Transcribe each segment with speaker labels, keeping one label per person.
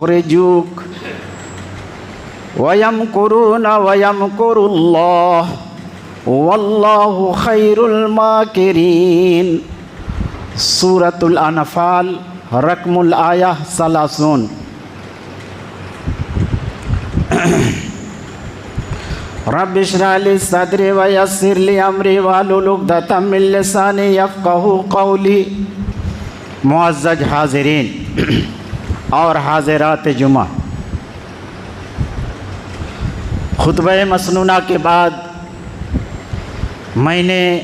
Speaker 1: يخرجوك ويمكرون ويمكر الله والله خير الماكرين. سورة الانفال رقم الآية 30. رب اشرح لي صدري ويسر لي امري واحلل عقدة من لساني يفقهوا قولي. معزز حاضرین اور حاضرات جمعہ، خطبہ مسنونہ کے بعد میں نے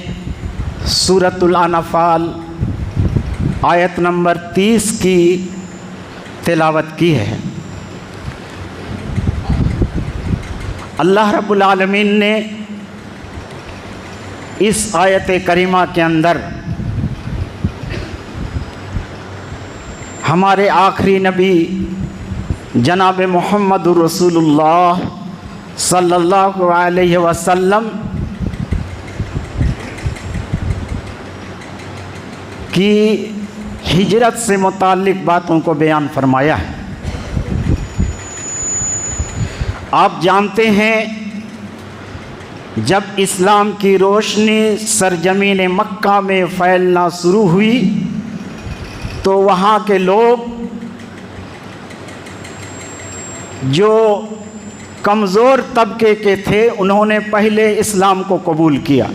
Speaker 1: سورۃ الانفال آیت نمبر 30 کی تلاوت کی ہے۔ اللہ رب العالمین نے اس آیت کریمہ کے اندر ہمارے آخری نبی جناب محمد رسول اللہ صلی اللہ علیہ وسلم کی ہجرت سے متعلق باتوں کو بیان فرمایا ہے۔ آپ جانتے ہیں جب اسلام کی روشنی سرزمین مکہ میں پھیلنا شروع ہوئی تو وہاں کے لوگ جو کمزور طبقے کے تھے انہوں نے پہلے اسلام کو قبول کیا۔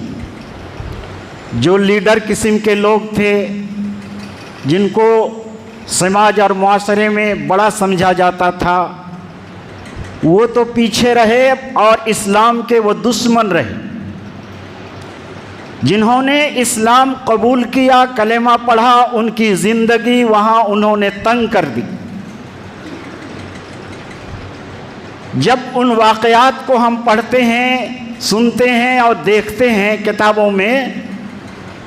Speaker 1: جو لیڈر قسم کے لوگ تھے جن کو سماج اور معاشرے میں بڑا سمجھا جاتا تھا وہ تو پیچھے رہے اور اسلام کے وہ دشمن رہے۔ جنہوں نے اسلام قبول کیا، کلمہ پڑھا، ان کی زندگی وہاں انہوں نے تنگ کر دی۔ جب ان واقعات کو ہم پڑھتے ہیں، سنتے ہیں اور دیکھتے ہیں کتابوں میں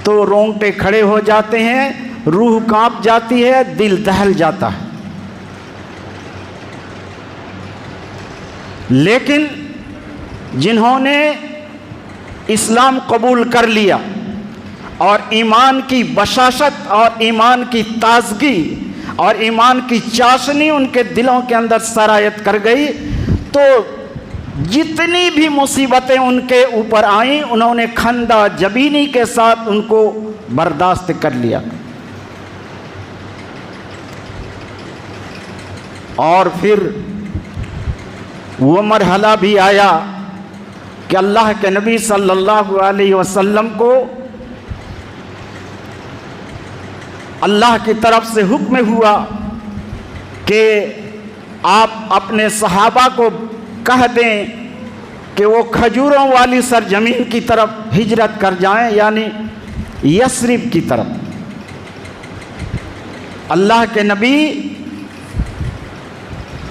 Speaker 1: تو رونگٹے کھڑے ہو جاتے ہیں، روح کانپ جاتی ہے، دل دہل جاتا ہے۔ لیکن جنہوں نے اسلام قبول کر لیا اور ایمان کی بشاشت اور ایمان کی تازگی اور ایمان کی چاشنی ان کے دلوں کے اندر سرایت کر گئی تو جتنی بھی مصیبتیں ان کے اوپر آئیں انہوں نے کھندا جبینی کے ساتھ ان کو برداشت کر لیا۔ اور پھر وہ مرحلہ بھی آیا کہ اللہ کے نبی صلی اللہ علیہ وسلم کو اللہ کی طرف سے حکم ہوا کہ آپ اپنے صحابہ کو کہہ دیں کہ وہ کھجوروں والی سرزمین کی طرف ہجرت کر جائیں، یعنی یثرب کی طرف۔ اللہ کے نبی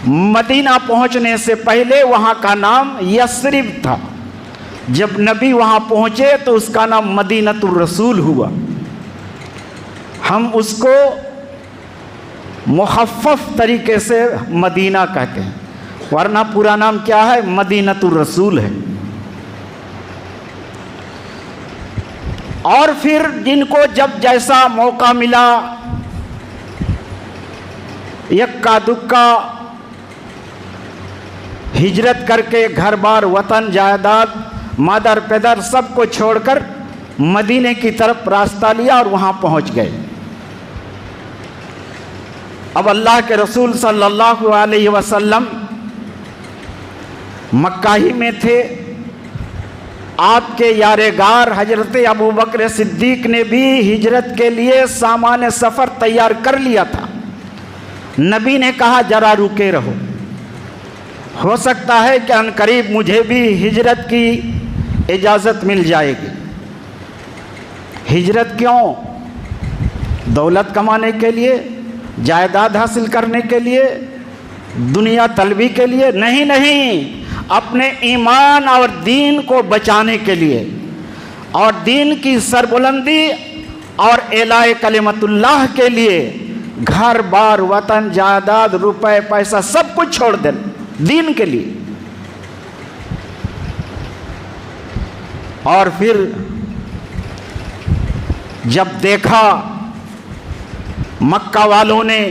Speaker 1: مدینہ پہنچنے سے پہلے وہاں کا نام یثرب تھا، جب نبی وہاں پہنچے تو اس کا نام مدینۃ الرسول ہوا۔ ہم اس کو مخفف طریقے سے مدینہ کہتے ہیں، ورنہ پورا نام کیا ہے؟ مدینۃ الرسول ہے۔ اور پھر جن کو جب جیسا موقع ملا یکا دکا ہجرت کر کے گھر بار وطن جائیداد مادر پدر سب کو چھوڑ کر مدینے کی طرف راستہ لیا اور وہاں پہنچ گئے۔ اب اللہ کے رسول صلی اللہ علیہ وسلم مکہ ہی میں تھے۔ آپ کے یارغار حضرت ابوبکر صدیق نے بھی ہجرت کے لیے سامان سفر تیار کر لیا تھا۔ نبی نے کہا ذرا رکے رہو، ہو سکتا ہے کہ ان قریب مجھے بھی ہجرت کی اجازت مل جائے گی۔ ہجرت کیوں؟ دولت کمانے کے لیے، جائیداد حاصل کرنے کے لیے، دنیا طلبی کے لیے؟ نہیں نہیں، اپنے ایمان اور دین کو بچانے کے لیے اور دین کی سربلندی اور اعلاء کلمت اللہ کے لیے گھر بار وطن جائیداد روپے پیسہ سب کچھ چھوڑ دیں دین کے لیے۔ اور پھر جب دیکھا مکہ والوں نے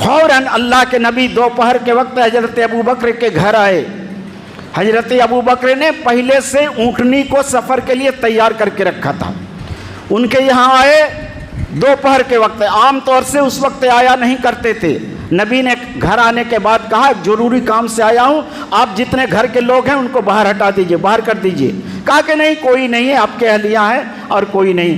Speaker 1: فوراً اللہ کے نبی دوپہر کے وقت حضرت ابو بکر کے گھر آئے۔ حضرت ابو بکر نے پہلے سے اونٹنی کو سفر کے لیے تیار کر کے رکھا تھا۔ ان کے یہاں آئے دوپہر کے وقت، عام طور سے اس وقت آیا نہیں کرتے تھے۔ نبی نے گھر آنے کے بعد کہا ضروری کام سے آیا ہوں، آپ جتنے گھر کے لوگ ہیں ان کو باہر ہٹا دیجئے، باہر کر دیجئے۔ کہا کہ نہیں کوئی نہیں ہے، آپ کے اہلیہ ہیں اور کوئی نہیں۔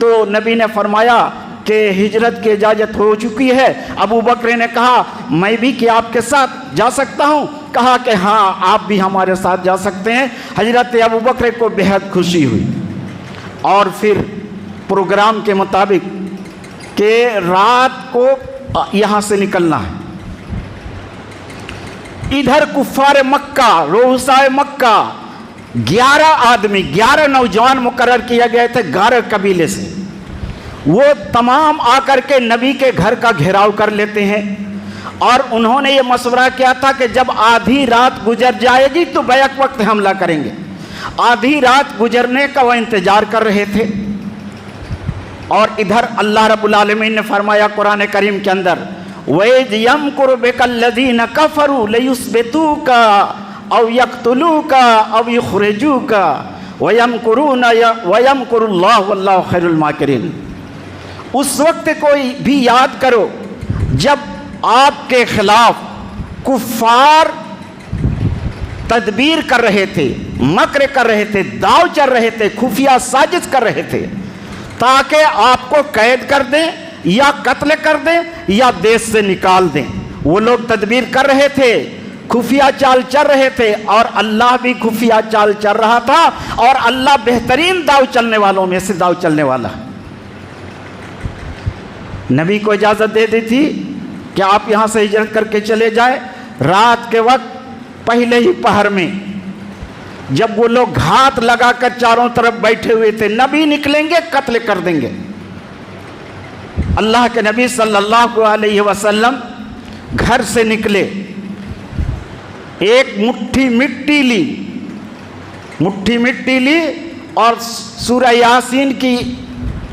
Speaker 1: تو نبی نے فرمایا کہ ہجرت کی اجازت ہو چکی ہے۔ ابو بکر نے کہا میں بھی کیا آپ کے ساتھ جا سکتا ہوں؟ کہا کہ ہاں آپ بھی ہمارے ساتھ جا سکتے ہیں۔ حضرت ابو بکر کو بہت خوشی ہوئی، اور پھر پروگرام کے مطابق کہ رات کو یہاں سے نکلنا ہے۔ ادھر کفار مکہ، رؤسائے مکہ 11 آدمی، 11 نوجوان مقرر کیا گئے تھے 11 قبیلے سے، وہ تمام آ کر کے نبی کے گھر کا گھیراؤ کر لیتے ہیں، اور انہوں نے یہ مشورہ کیا تھا کہ جب آدھی رات گزر جائے گی تو بیک وقت حملہ کریں گے۔ آدھی رات گزرنے کا وہ انتظار کر رہے تھے، اور ادھر اللہ رب العالمین نے فرمایا قرآن کریم کے اندر وَإِذْ يَمْكُرُ بِكَ الَّذِينَ كَفَرُوا لَيُثْبِتُوكَ أَوْ يَقْتُلُوكَ أَوْ يُخْرِجُوكَ وَيَمْكُرُ اللَّهُ وَاللَّهُ خَيْرُ الْمَاكِرِينَ۔ اس وقت کوئی بھی یاد کرو جب آپ کے خلاف کفار تدبیر کر رہے تھے، مکر کر رہے تھے، داؤ چل رہے تھے، خفیہ سازش کر رہے تھے تاکہ آپ کو قید کر دیں یا قتل کر دیں یا دیش سے نکال دیں۔ وہ لوگ تدبیر کر رہے تھے، خفیہ چال چل رہے تھے، اور اللہ بھی خفیہ چال چل رہا تھا، اور اللہ بہترین داؤ چلنے والوں میں سے داؤ چلنے والا ہے۔ نبی کو اجازت دے دی تھی کہ آپ یہاں سے ہجرت کر کے چلے جائیں۔ رات کے وقت پہلے ہی پہر میں جب وہ لوگ گھات لگا کر چاروں طرف بیٹھے ہوئے تھے، نبی نکلیں گے قتل کر دیں گے، اللہ کے نبی صلی اللہ علیہ وسلم گھر سے نکلے، ایک مٹھی مٹی لی اور سورہ یاسین کی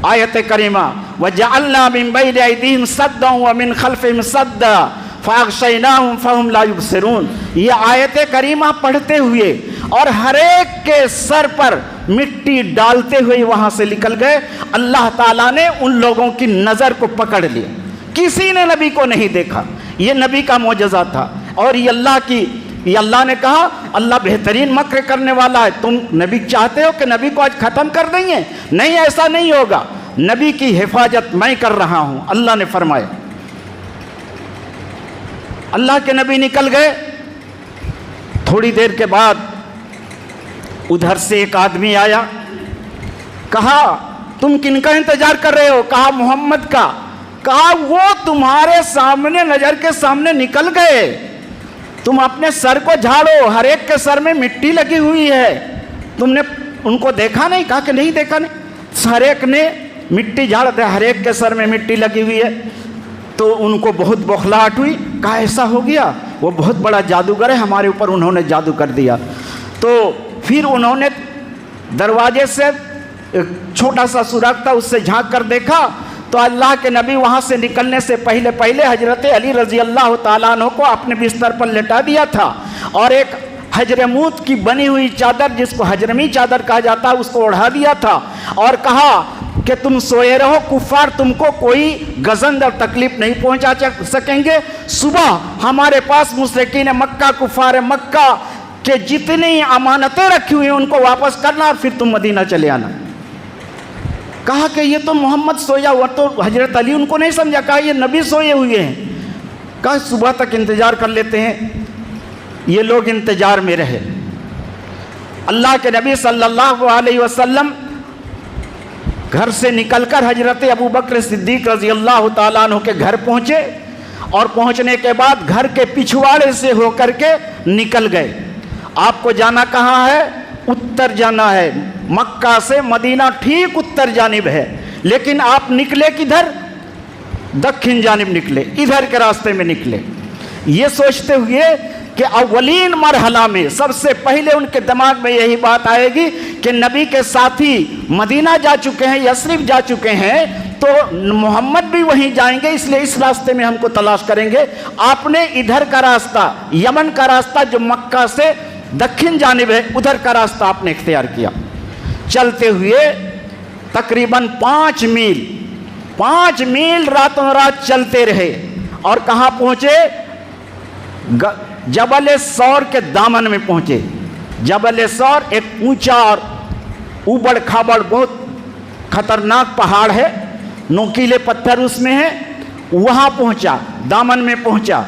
Speaker 1: آیت کریمہ وَجَعَلْنَا مِن بَيْنِ أَيْدِيهِمْ سَدًّا وَمِنْ خَلْفِهِمْ سَدًّا فَأَغْشَيْنَاهُمْ فَهُمْ لَا يُبْصِرُونَ، یہ آیت کریمہ پڑھتے ہوئے اور ہر ایک کے سر پر مٹی ڈالتے ہوئے وہاں سے نکل گئے۔ اللہ تعالیٰ نے ان لوگوں کی نظر کو پکڑ لیا، کسی نے نبی کو نہیں دیکھا۔ یہ نبی کا معجزہ تھا، اور یہ اللہ نے کہا اللہ بہترین مکر کرنے والا ہے۔ تم نبی چاہتے ہو کہ نبی کو آج ختم کر دیں گے؟ نہیں، ایسا نہیں ہوگا، نبی کی حفاظت میں کر رہا ہوں، اللہ نے فرمایا۔ اللہ کے نبی نکل گئے۔ تھوڑی دیر کے بعد ادھر سے ایک آدمی آیا، کہا تم کن کا انتظار کر رہے ہو؟ کہا محمد کا۔ کہا وہ تمہارے سامنے، نظر کے سامنے نکل گئے، تم اپنے سر کو جھاڑو، ہر ایک کے سر میں مٹی لگی ہوئی ہے، تم نے ان کو دیکھا نہیں؟ کہا کہ نہیں دیکھا نہیں۔ ہر ایک نے مٹی جھاڑ دے، ہر ایک کے سر میں مٹی لگی ہوئی ہے۔ تو ان کو بہت بوکھلاہٹ ہوئی، کہا ایسا ہو گیا، وہ بہت بڑا جادوگر ہے، ہمارے اوپر انہوں نے جادو کر دیا۔ تو پھر انہوں نے دروازے سے چھوٹا سا سوراخ تھا، اس سے جھانک کر دیکھا تو اللہ کے نبی وہاں سے نکلنے سے پہلے حضرت علی رضی اللہ تعالیٰ عنہ کو اپنے بستر پر لٹا دیا تھا، اور ایک حجرموت کی بنی ہوئی چادر، جس کو حجرمی چادر کہا جاتا ہے، اس کو اڑھا دیا تھا، اور کہا کہ تم سوئے رہو، کفار تم کو کوئی گزند اور تکلیف نہیں پہنچا سکیں گے۔ صبح ہمارے پاس مشرکین مکہ، کفار مکہ کہ جتنی امانتیں رکھی ہوئی ہیں ان کو واپس کرنا، اور پھر تم مدینہ چلے آنا۔ کہا کہ یہ تو محمد سویا ہوا، تو حضرت علی ان کو نہیں سمجھا، کہا یہ نبی سوئے ہوئے ہیں۔ کہا صبح تک انتظار کر لیتے ہیں۔ یہ لوگ انتظار میں رہے۔ اللہ کے نبی صلی اللہ علیہ وسلم گھر سے نکل کر حضرت ابو بکر صدیق رضی اللہ تعالیٰ عنہ کے گھر پہنچے، اور پہنچنے کے بعد گھر کے پچھواڑے سے ہو کر کے نکل گئے۔ آپ کو جانا کہاں ہے؟ اتر جانا ہے، مکہ سے مدینہ ٹھیک اتر جانب ہے، لیکن آپ نکلے کدھر؟ دکھن جانب نکلے، ادھر کے راستے میں نکلے، یہ سوچتے ہوئے کہ اولین مرحلہ میں سب سے پہلے ان کے دماغ میں یہی بات آئے گی کہ نبی کے ساتھی مدینہ جا چکے ہیں، یثرب جا چکے ہیں، تو محمد بھی وہیں جائیں گے، اس لیے اس راستے میں ہم کو تلاش کریں گے۔ آپ نے ادھر کا راستہ، یمن کا راستہ جو مکہ سے دکھن جانب ہے، ادھر کا راستہ آپ نے اختیار کیا۔ چلتے ہوئے تقریباً 5 میل راتوں رات چلتے رہے اور کہاں پہنچے؟ جبل سور کے دامن میں پہنچے۔ جبل سور ایک اونچا اور اوبڑ کھابڑ بہت خطرناک پہاڑ ہے، نوکیلے پتھر اس میں ہیں، وہاں پہنچا، دامن میں پہنچا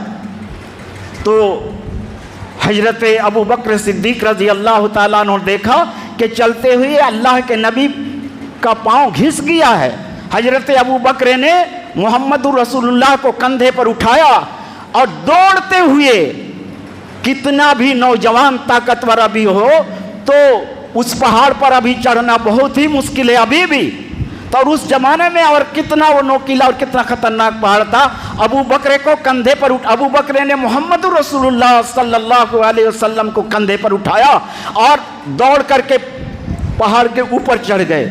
Speaker 1: تو حضرت ابو بکر صدیق رضی اللہ تعالیٰ عنہ دیکھا کہ چلتے ہوئے اللہ کے نبی کا پاؤں گھس گیا ہے۔ حضرت ابو بکر نے محمد رسول اللہ کو کندھے پر اٹھایا اور دوڑتے ہوئے، کتنا بھی نوجوان طاقتور ابھی ہو تو اس پہاڑ پر ابھی چڑھنا بہت ہی مشکل ہے ابھی بھی، تو اور اس زمانے میں اور کتنا وہ نوکیلا اور کتنا خطرناک پہاڑ تھا۔ ابو بکر کو کندھے پر ابو بکر نے محمد رسول اللہ صلی اللہ علیہ وسلم کو کندھے پر اٹھایا اور دوڑ کر کے پہاڑ کے اوپر چڑھ گئے۔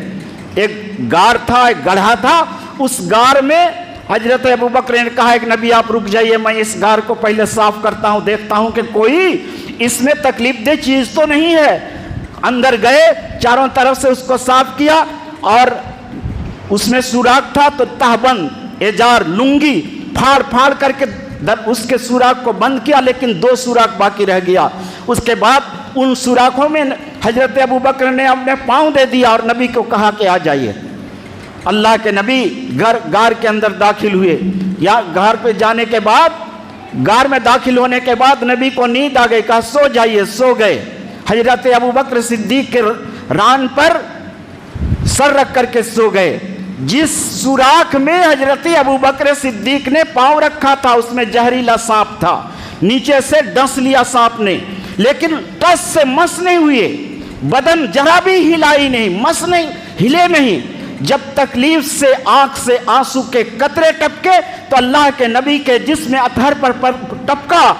Speaker 1: ایک غار تھا، ایک گڑھا تھا، اس غار میں حضرت ابو بکر نے کہا ایک نبی آپ رک جائیے، میں اس غار کو پہلے صاف کرتا ہوں، دیکھتا ہوں کہ کوئی اس میں تکلیف دہ چیز تو نہیں ہے۔ اندر گئے، چاروں طرف سے اس کو صاف کیا اور اس میں سوراخ تھا تو تہبند اجار لنگی پھاڑ کر کے اس کے سوراخ کو بند کیا، لیکن 2 سوراخ باقی رہ گیا۔ اس کے بعد ان سوراخوں میں حضرت ابو بکر نے اپنے پاؤں دے دیا اور نبی کو کہا کہ آ جائیے۔ اللہ کے نبی غار کے اندر داخل ہوئے، یا غار پہ جانے کے بعد، غار میں داخل ہونے کے بعد نبی کو نیند آ گئی، کہا سو جائیے، سو گئے۔ حضرت ابو بکر صدیق کے ران پر سر رکھ کر کے سو گئے۔ جس سوراخ میں حضرت ابو بکر صدیق نے پاؤں رکھا تھا اس میں زہریلا سانپ تھا، نیچے سے ڈس لیا سانپ نے، لیکن ٹس سے مس نہیں ہوئے، بدن ذرا بھی ہلائی نہیں، مس نہیں، ہلے نہیں۔ جب تکلیف سے آنکھ سے آنسو کے قطرے ٹپکے تو اللہ کے نبی کے جسم اطہر پر ٹپکا،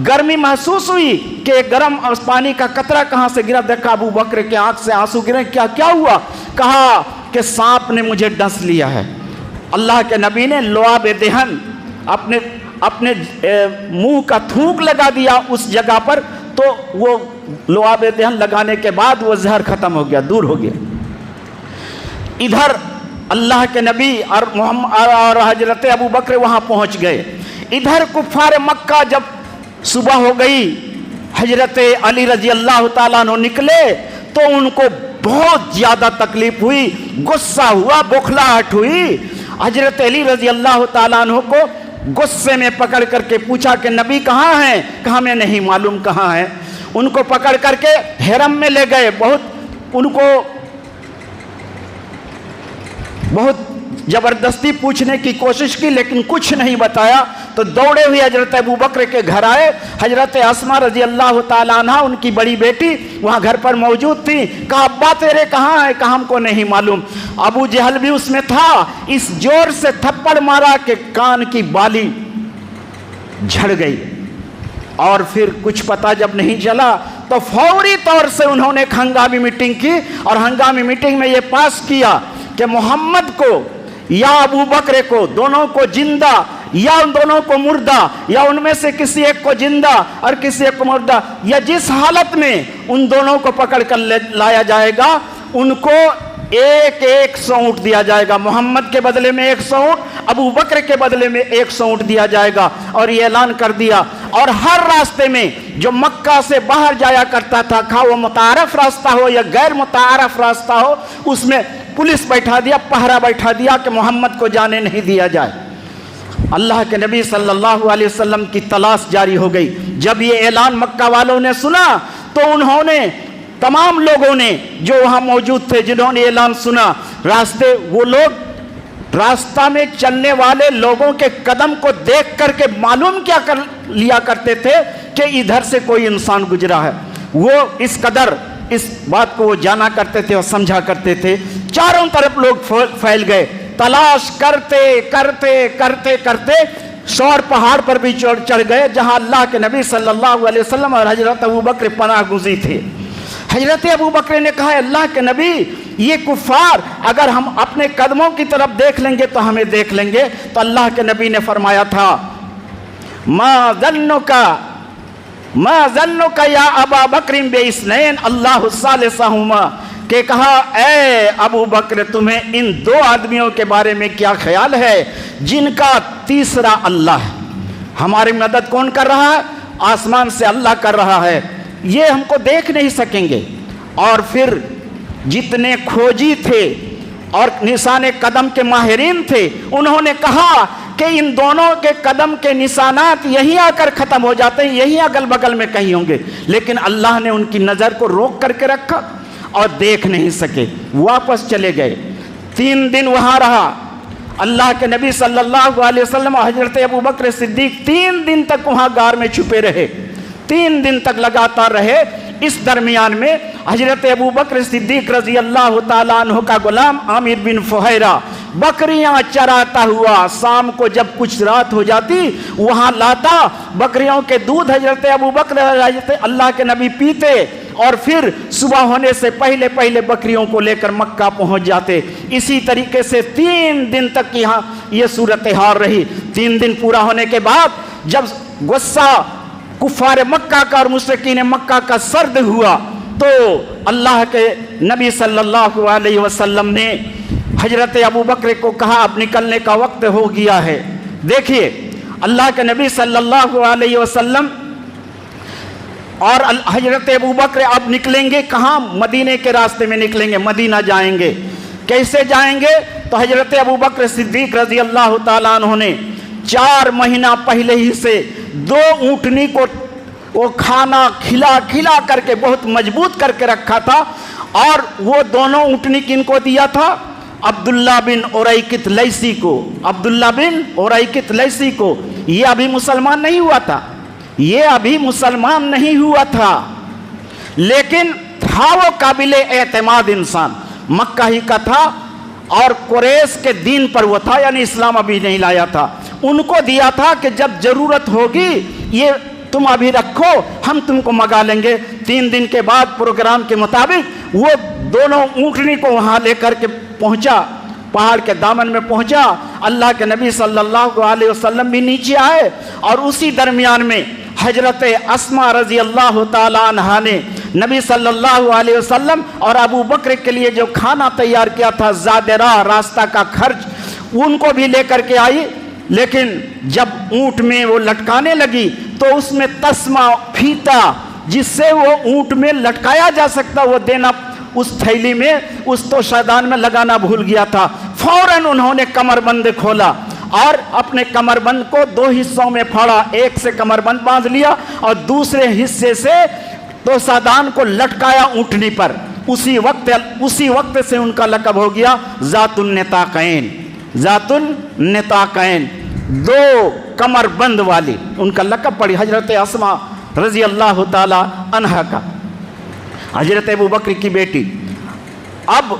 Speaker 1: گرمی محسوس ہوئی کہ گرم پانی کا قطرہ کہاں سے گرا، دیکھا ابو بکر کے آنکھ سے آنسو گرے، کیا ہوا؟ کہا کہ سانپ نے مجھے ڈس لیا ہے۔ اللہ کے نبی نے لعاب دہن اپنے منہ کا تھوک لگا دیا اس جگہ پر، تو وہ لعاب دہن لگانے کے بعد وہ زہر ختم ہو گیا، دور ہو گیا۔ ادھر اللہ کے نبی اور حضرت ابو بکر وہاں پہنچ گئے۔ ادھر کفار مکہ جب صبح ہو گئی، حضرت علی رضی اللہ تعالیٰ عنہ نکلے تو ان کو بہت زیادہ تکلیف ہوئی، غصہ ہوا، بخلاہٹ ہوئی۔ حضرت علی رضی اللہ تعالیٰ عنہ کو غصے میں پکڑ کر کے پوچھا کہ نبی کہاں ہیں؟ کہا میں نہیں معلوم کہاں ہیں۔ ان کو پکڑ کر کے حرم میں لے گئے، ان کو بہت زبردستی پوچھنے کی کوشش کی لیکن کچھ نہیں بتایا، تو دوڑے ہوئے حضرت ابو بکر کے گھر آئے۔ حضرت اسماء رضی اللہ تعالیٰ عنہ ان کی بڑی بیٹی وہاں گھر پر موجود تھی۔ کہا ابا تیرے کہاں ہے؟ کہا ہم کو نہیں معلوم۔ ابو جہل بھی اس میں تھا، اس زور سے تھپڑ مارا کہ کان کی بالی جھڑ گئی، اور پھر کچھ پتہ جب نہیں چلا تو فوری طور سے انہوں نے ایک ہنگامی میٹنگ کی، اور ہنگامی میٹنگ میں یہ پاس کیا کہ محمد کو یا ابو بکر کو، دونوں کو زندہ یا ان دونوں کو مردہ، یا ان میں سے کسی ایک کو زندہ اور کسی ایک کو مردہ، یا جس حالت میں ان دونوں کو پکڑ کر لایا جائے گا ان کو ایک 100 اونٹ دیا جائے گا، محمد کے بدلے میں 100 اونٹ، ابو بکر کے بدلے میں 100 اونٹ دیا جائے گا۔ اور یہ اعلان کر دیا، اور ہر راستے میں جو مکہ سے باہر جایا کرتا تھا، خواہ وہ متعارف راستہ ہو یا غیر متعارف راستہ ہو، اس میں پولیس بیٹھا دیا، پہرا بیٹھا دیا کہ محمد کو جانے نہیں دیا جائے۔ اللہ کے نبی صلی اللہ علیہ وسلم کی تلاش جاری ہو گئی۔ جب یہ اعلان مکہ والوں نے سنا تو انہوں نے، تمام لوگوں نے جو وہاں موجود تھے جنہوں نے اعلان سنا، وہ لوگ راستہ میں چلنے والے لوگوں کے قدم کو دیکھ کر کے معلوم کیا کر لیا کرتے تھے کہ ادھر سے کوئی انسان گزرا ہے۔ وہ اس قدر اس بات کو وہ جانا کرتے تھے اور سمجھا کرتے تھے۔ چاروں طرف لوگ پھیل گئے، تلاش کرتے کرتے کرتے کرتے سور پہاڑ پر بھی چڑھ گئے جہاں اللہ کے نبی صلی اللہ علیہ وسلم اور حضرت ابو بکر پناہ گزین تھے۔ حضرت ابو بکر نے کہا اللہ کے نبی یہ کفار اگر ہم اپنے قدموں کی طرف دیکھ لیں گے تو ہمیں دیکھ لیں گے. تو اللہ کے نبی نے فرمایا تھا ما ظنک یا ابا بکر باثنین اللہ ثالثہما، کہ کہا اے ابو بکر تمہیں ان دو آدمیوں کے بارے میں کیا خیال ہے جن کا تیسرا اللہ ہے. ہماری مدد کون کر رہا ہے؟ آسمان سے اللہ کر رہا ہے. یہ ہم کو دیکھ نہیں سکیں گے. اور پھر جتنے کھوجی تھے اور نشان قدم کے ماہرین تھے انہوں نے کہا کہ ان دونوں کے قدم کے نشانات یہیں آ کر ختم ہو جاتے ہیں، یہیں اگل بگل میں کہیں ہوں گے. لیکن اللہ نے ان کی نظر کو روک کر کے رکھا اور دیکھ نہیں سکے، واپس چلے گئے. 3 دن وہاں رہا. اللہ کے نبی صلی اللہ علیہ وسلم اور حضرت ابوبکر صدیق 3 دن تک وہاں غار میں چھپے رہے. 3 دن تک لگاتار رہے. اس درمیان میں حضرت ابوبکر صدیق رضی اللہ تعالیٰ عنہ کا غلام عامر بن فہیرہ بکریاں چراتا ہوا شام کو جب کچھ رات ہو جاتی وہاں لاتا. بکریوں کے دودھ حضرت ابوبکر حضرت اللہ کے نبی پیتے اور پھر صبح ہونے سے پہلے پہلے بکریوں کو لے کر مکہ پہنچ جاتے. اسی طریقے سے 3 دن تک یہاں یہ صورتحال رہی. 3 دن پورا ہونے کے بعد جب غصہ کفار مکہ کا اور مشرکین مکہ کا سرد ہوا تو اللہ کے نبی صلی اللہ علیہ وسلم نے حضرت ابوبکر کو کہا اب نکلنے کا وقت ہو گیا ہے. دیکھیے اللہ کے نبی صلی اللہ علیہ وسلم اور حضرت ابوبکر اب نکلیں گے کہاں؟ مدینے کے راستے میں نکلیں گے، مدینہ جائیں گے. کیسے جائیں گے؟ تو حضرت ابوبکر صدیق رضی اللہ تعالیٰ عنہ نے 4 مہینہ پہلے ہی سے 2 اونٹنی کو وہ کھانا کھلا کر کے بہت مضبوط کر کے رکھا تھا. اور وہ دونوں اونٹنی کن کو دیا تھا؟ عبداللہ بن اوریکت لیسی کو. عبداللہ بن اوریکت لیسی کو. یہ ابھی مسلمان نہیں ہوا تھا، یہ ابھی مسلمان نہیں ہوا تھا، لیکن تھا وہ قابل اعتماد انسان. مکہ ہی کا تھا اور قریش کے دین پر وہ تھا، یعنی اسلام ابھی نہیں لایا تھا. ان کو دیا تھا کہ جب ضرورت ہوگی یہ تم ابھی رکھو، ہم تم کو منگا لیں گے. 3 دن کے بعد پروگرام کے مطابق وہ دونوں اونٹنی کو وہاں لے کر کے پہنچا، پہاڑ کے دامن میں پہنچا. اللہ کے نبی صلی اللہ علیہ وسلم بھی نیچے آئے اور اسی درمیان میں حضرت اسما رضی اللہ تعالیٰ عنہا نے نبی صلی اللہ علیہ وسلم اور ابو بکر کے لیے جو کھانا تیار کیا تھا زاد راہ راستہ کا خرچ ان کو بھی لے کر کے آئی. لیکن جب اونٹ میں وہ لٹکانے لگی تو اس میں تسمہ پھیتا جس سے وہ اونٹ میں لٹکایا جا سکتا وہ دینا اس تھیلی میں اس تو شیطان میں لگانا بھول گیا تھا. فوراً انہوں نے کمر بند کھولا اور اپنے کمر بند کو 2 حصوں میں پھاڑا. ایک سے کمر بند باندھ لیا اور دوسرے حصے سے تو شیطان کو لٹکایا اونٹنی پر. اسی وقت سے ان کا لقب ہو گیا ذات النطاقین. ذات النطاقین 2 کمر بند والی ان کا لقب پڑی حضرت اسما رضی اللہ تعالی عنہا کا، حضرت ابوبکر کی بیٹی. اب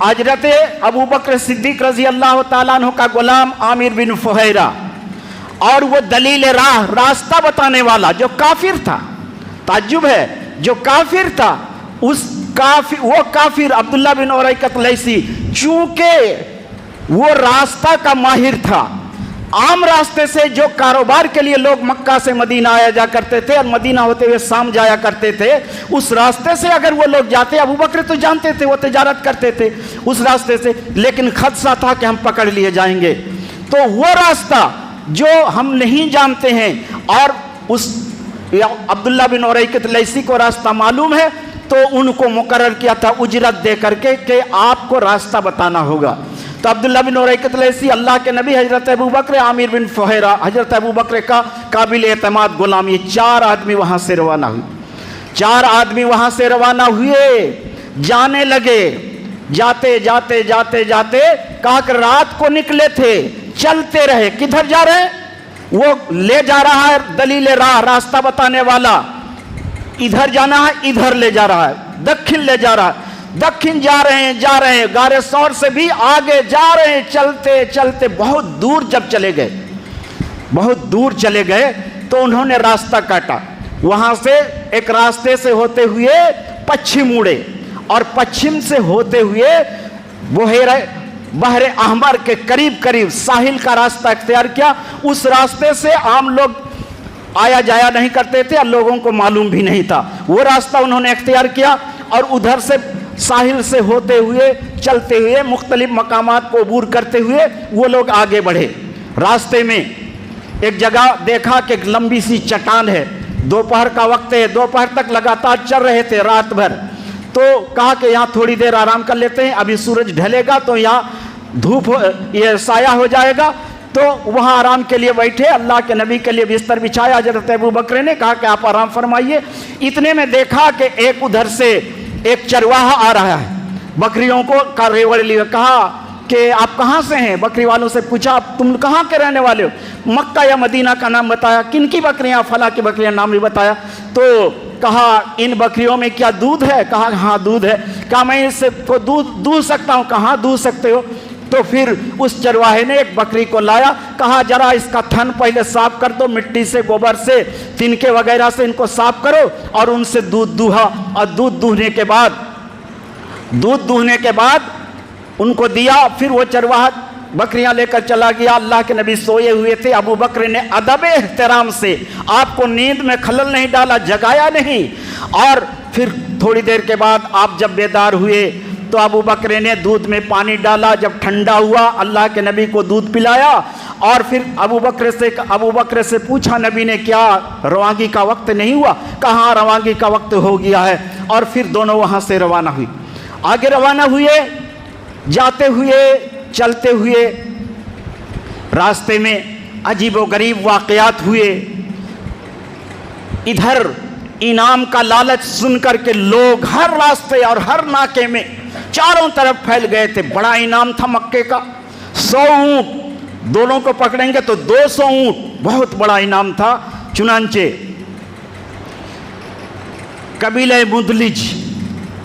Speaker 1: حضرت ابوبکر صدیق رضی اللہ تعالیٰ عنہ کا غلام عامر بن فہیرہ اور وہ دلیل راہ راستہ بتانے والا جو کافر تھا. تعجب ہے، جو کافر تھا وہ کافر عبداللہ بن اوریکت لیسی چونکہ وہ راستہ کا ماہر تھا. عام راستے سے جو کاروبار کے لیے لوگ مکہ سے مدینہ آیا جا کرتے تھے اور مدینہ ہوتے ہوئے شام جایا کرتے تھے، اس راستے سے اگر وہ لوگ جاتے، ابو بکر تو جانتے تھے، وہ تجارت کرتے تھے اس راستے سے، لیکن خدشہ تھا کہ ہم پکڑ لیے جائیں گے. تو وہ راستہ جو ہم نہیں جانتے ہیں اور اس عبداللہ بن اوریکت لیسی کو راستہ معلوم ہے تو ان کو مقرر کیا تھا اجرت دے کر کے کہ آپ کو راستہ بتانا ہوگا. تو عبداللہ بن اوریکت لیسی اللہ کے نبی حضرت ابوبکر عامر بن فہیرہ حضرت ابوبکر کا قابل اعتماد غلام، یہ 4 آدمی وہاں سے روانہ ہوئے. 4 آدمی وہاں سے روانہ ہوئے، جانے لگے. جاتے جاتے جاتے جاتے کہا کہ رات کو نکلے تھے، چلتے رہے. کدھر جا رہے ہیں؟ وہ لے جا رہا ہے دلیل راہ راستہ بتانے والا، ادھر جانا ہے ادھر لے جا رہا ہے، دکھن لے جا رہا ہے. دکھن جا رہے ہیں غار ثور سے بھی آگے جا رہے ہیں. چلتے چلتے بہت دور جب چلے گئے تو انہوں نے راستہ کاٹا. وہاں سے ایک راستے سے ہوتے ہوئے پچھم مڑے اور پچھم سے ہوتے ہوئے بحر احمر کے قریب قریب ساحل کا راستہ اختیار کیا. اس راستے سے عام لوگ آیا جایا نہیں کرتے تھے اور لوگوں کو معلوم بھی نہیں تھا. وہ راستہ انہوں نے اختیار کیا اور ادھر سے ساحل سے ہوتے ہوئے چلتے ہوئے مختلف مقامات کو عبور کرتے ہوئے وہ لوگ آگے بڑھے. راستے میں ایک جگہ دیکھا کہ ایک لمبی سی چٹان ہے. دوپہر کا وقت ہے, دوپہر تک لگاتار چل رہے تھے رات بھر. تو کہا کہ یہاں تھوڑی دیر آرام کر لیتے ہیں, ابھی سورج ڈھلے گا تو یہاں دھوپ یہ سایہ ہو جائے گا. تو وہاں آرام کے لیے بیٹھے, اللہ کے نبی کے لیے بستر بچھایا. حضرت ابو بکر نے کہا کہ آپ آرام فرمائیے. اتنے میں دیکھا کہ ایک ادھر سے ایک چرواہا آ رہا ہے, بکریوں کو کا ریوڑ لیے. کہا کہ آپ کہاں سے ہیں؟ بکری والوں سے پوچھا تم کہاں کے رہنے والے ہو؟ مکہ یا مدینہ کا نام بتایا. کن کی بکریاں؟ فلاں کی بکریاں نام بھی بتایا. تو کہا ان بکریوں میں کیا دودھ ہے؟ کہا ہاں دودھ ہے. کہا میں اس سے کو دودھ سکتا ہوں. کہاں دودھ سکتے ہو؟ تو پھر اس چرواہے نے ایک بکری کو لایا. کہا ذرا اس کا تھن پہلے صاف کر دو, مٹی سے, گوبر سے, تنکے وغیرہ سے ان کو صاف کرو, اور ان سے دودھ دوہا. اور دودھ دوہنے کے بعد ان کو دیا. پھر وہ چرواہا بکریاں لے کر چلا گیا. اللہ کے نبی سوئے ہوئے تھے. ابو بکر نے ادب احترام سے آپ کو نیند میں خلل نہیں ڈالا, جگایا نہیں. اور پھر تھوڑی دیر کے بعد آپ جب بیدار ہوئے تو ابو بکر نے دودھ میں پانی ڈالا. جب ٹھنڈا ہوا اللہ کے نبی کو دودھ پلایا. اور پھر ابو بکر سے پوچھا نبی نے کیا روانگی کا وقت نہیں ہوا؟ کہاں روانگی کا وقت ہو گیا ہے. اور پھر دونوں وہاں سے روانہ ہوئی. آگے روانہ ہوئے. جاتے ہوئے چلتے ہوئے راستے میں عجیب و غریب واقعات ہوئے. ادھر انعام کا لالچ سن کر کے لوگ ہر راستے اور ہر ناکے میں چاروں طرف پھیل گئے تھے. بڑا انعام تھا مکے کا, 100 اونٹ. دونوں کو پکڑیں گے تو 200 اونٹ, بہت بڑا انعام تھا. چنانچہ قبیلہ مدلج,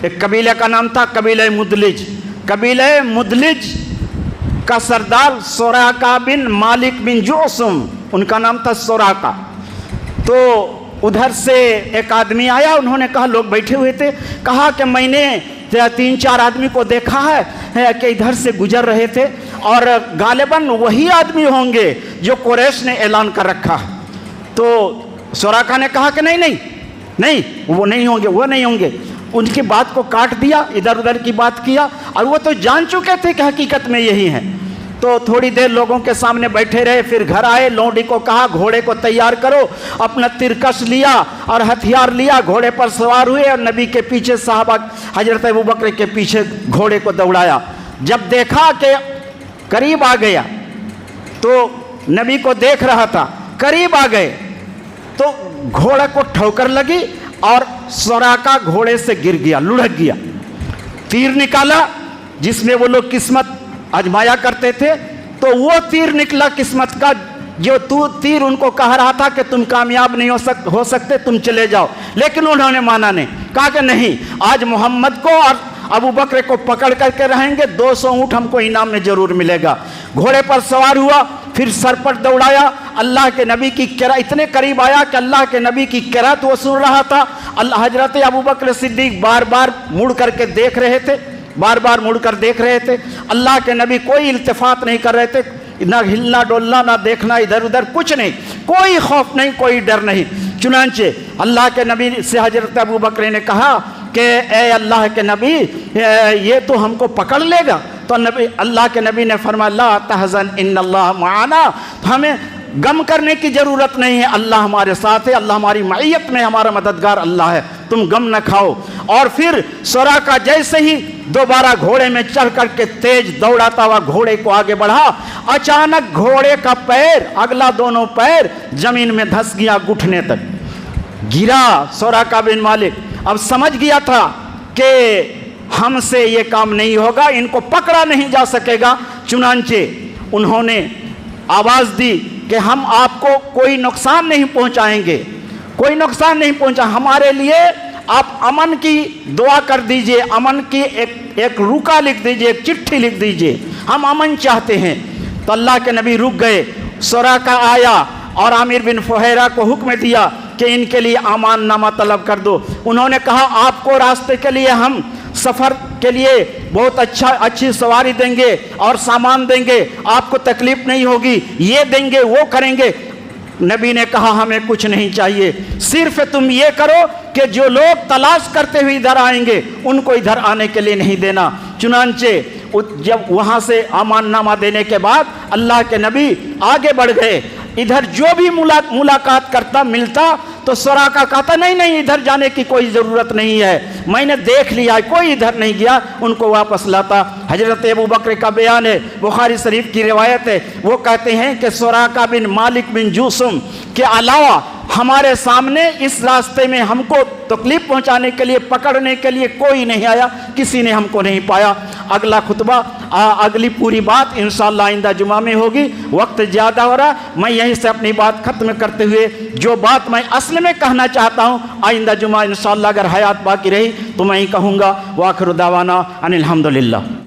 Speaker 1: ایک قبیلہ کا نام تھا قبیلہ مدلج. قبیلہ مدلج کا سردار سوراقہ بن مالک بن جوسم, ان کا نام تھا سوراقہ. تو ادھر سے ایک آدمی آیا. انہوں نے کہا, لوگ بیٹھے ہوئے تھے, کہا کہ میں نے 3-4 آدمی کو دیکھا ہے کہ ادھر سے گزر رہے تھے, اور غالباً وہی آدمی ہوں گے جو قریش نے اعلان کر رکھا. تو سوراقہ نے کہا کہ نہیں وہ نہیں ہوں گے. ان کی بات کو کاٹ دیا, ادھر ادھر کی بات کیا, اور وہ تو جان چکے تھے کہ حقیقت میں یہی ہیں. تو تھوڑی دیر لوگوں کے سامنے بیٹھے رہے. پھر گھر آئے, لونڈی کو کہا گھوڑے کو تیار کرو. اپنا ترکش لیا اور ہتھیار لیا, گھوڑے پر سوار ہوئے, اور نبی کے پیچھے صحابہ حضرت ابوبکر کے پیچھے گھوڑے کو دوڑایا. جب دیکھا کہ قریب آ گیا تو نبی کو دیکھ رہا تھا, قریب آ گئے تو گھوڑے کو ٹھوکر لگی اور سوراقہ گھوڑے سے گر گیا, لڑک گیا. تیر نکالا جس میں وہ لوگ قسمت آزمایا کرتے تھے, تو وہ تیر نکلا قسمت کا, جو تیر ان کو کہہ رہا تھا کہ تم کامیاب نہیں ہو سکتے, تم چلے جاؤ. لیکن انہوں نے مانا نہیں, کہا کہ نہیں, آج محمد کو اور ابو بکر کو پکڑ کر کے رہیں گے, 200 اونٹ ہم کو انعام میں ضرور ملے گا. گھوڑے پر سوار ہوا, پھر سر پر دوڑایا. اللہ کے نبی کی قرأت اتنے قریب آیا کہ اللہ کے نبی کی قرأت وہ سن رہا تھا. حضرت ابو بکر صدیق بار بار مڑ کر کے دیکھ رہے تھے, اللہ کے نبی کوئی التفات نہیں کر رہے تھے, نہ ہلنا ڈولنا, نہ دیکھنا ادھر ادھر, کچھ نہیں, کوئی خوف نہیں, کوئی ڈر نہیں. چنانچہ اللہ کے نبی سے حضرت ابو بکر نے کہا کہ اے اللہ کے نبی, یہ تو ہم کو پکڑ لے گا. تو اللہ کے نبی نے فرمایا لا تحزن ان اللہ معنا, ہمیں غم کرنے کی ضرورت نہیں ہے, اللہ ہمارے ساتھ ہے, اللہ ہماری معیت میں, ہمارا مددگار اللہ ہے, تم غم نہ کھاؤ. اور پھر سوراقہ جیسے ہی دوبارہ گھوڑے میں چڑھ کر کے تیز دوڑاتا ہوا گھوڑے کو آگے بڑھا, اچانک گھوڑے کا پیر, اگلا دونوں پیر زمین میں دھس گیا, گھٹنے تک گرا. سوراقہ بن مالک اب سمجھ گیا تھا کہ ہم سے یہ کام نہیں ہوگا, ان کو پکڑا نہیں جا سکے گا. چنانچہ انہوں نے آواز دی کہ ہم آپ کو کوئی نقصان نہیں پہنچائیں گے, کوئی نقصان نہیں پہنچا, ہمارے لیے آپ امن کی دعا کر دیجئے, امن کی ایک رکا لکھ دیجئے, ایک چٹھی لکھ دیجئے, ہم امن چاہتے ہیں. تو اللہ کے نبی رک گئے. سوراقہ آیا اور عامر بن فہیرہ کو حکم دیا کہ ان کے لیے امان نامہ طلب کر دو. انہوں نے کہا آپ کو راستے کے لیے ہم سفر کے لیے بہت اچھی سواری دیں گے اور سامان دیں گے، آپ کو تکلیف نہیں ہوگی، یہ دیں گے وہ کریں گے۔ نبی نے کہا ہمیں کچھ نہیں چاہیے، صرف تم یہ کرو کہ جو لوگ تلاش کرتے ہوئے ادھر آئیں گے ان کو ادھر آنے کے لیے نہیں دینا۔ چنانچہ جب وہاں سے امان نامہ دینے کے بعد اللہ کے نبی آگے بڑھ گئے، ادھر جو بھی ملاقات کرتا ملتا تو سراقہ کہتا نہیں ادھر جانے کی کوئی ضرورت نہیں ہے، میں نے دیکھ لیا، کوئی ادھر نہیں گیا، ان کو واپس لاتا۔ حضرت ابوبکر کا بیان ہے، بخاری شریف کی روایت ہے، وہ کہتے ہیں کہ سراقہ بن مالک بن جوسم کے علاوہ ہمارے سامنے اس راستے میں ہم کو تکلیف پہنچانے کے لیے، پکڑنے کے لیے کوئی نہیں آیا، کسی نے ہم کو نہیں پایا۔ اگلا خطبہ، اگلی پوری بات انشاءاللہ آئندہ جمعہ میں ہوگی، وقت زیادہ ہو رہا، میں یہیں سے اپنی بات ختم کرتے ہوئے جو بات میں اصل میں کہنا چاہتا ہوں آئندہ جمعہ انشاءاللہ اگر حیات باقی رہی تو میں ہی کہوں گا۔ وآخر دعوانا ان الحمدللہ۔